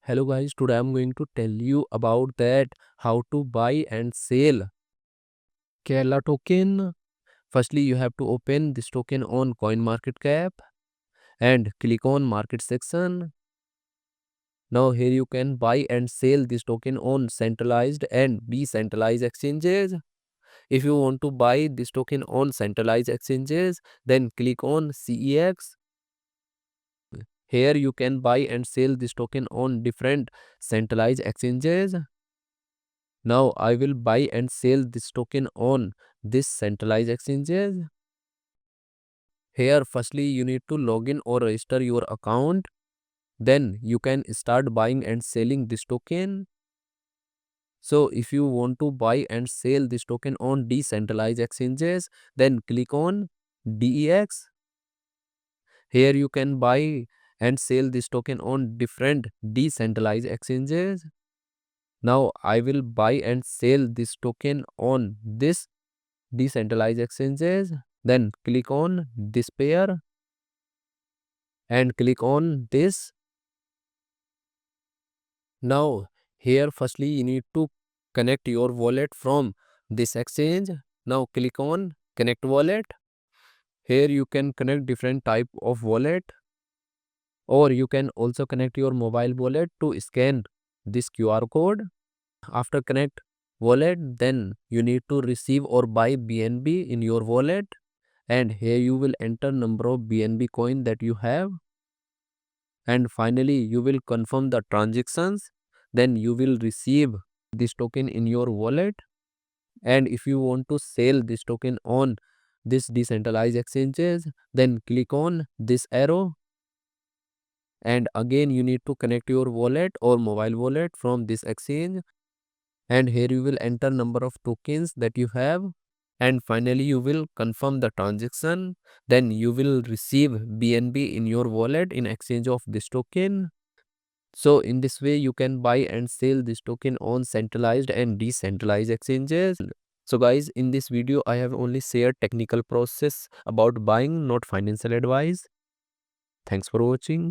Hello guys, today I'm going to tell you about that how to buy and sell Kerala token. Firstly, you have to open this token on CoinMarketCap and click on market section. Now here you can buy and sell this token on centralized and decentralized exchanges. If you want to buy this token on centralized exchanges, then click on CEX. Here you can buy and sell this token on different centralized exchanges. Now I will buy and sell this token on this centralized exchanges. Here firstly you need to log in or register your account. Then you can start buying and selling this token. So if you want to buy and sell this token on decentralized exchanges, then click on DEX. Here you can buy and sell this token on different decentralized exchanges. Now I will buy and sell this token on this decentralized exchanges. Then click on this pair and click on this. Now here firstly you need to connect your wallet from this exchange. Now click on connect wallet. Here you can connect different type of wallet, or you can also connect your mobile wallet to scan this QR code. After connect wallet, then you need to receive or buy BNB in your wallet, and here you will enter number of BNB coin that you have, and finally you will confirm the transactions. Then you will receive this token in your wallet. And if you want to sell this token on this decentralized exchanges, then click on this arrow, and again you need to connect your wallet or mobile wallet from this exchange, and here you will enter number of tokens that you have, and finally you will confirm the transaction. Then you will receive BNB in your wallet in exchange of this token. So in this way you can buy and sell this token on centralized and decentralized exchanges. So guys, in this video I have only shared technical process about buying, not financial advice. Thanks for watching.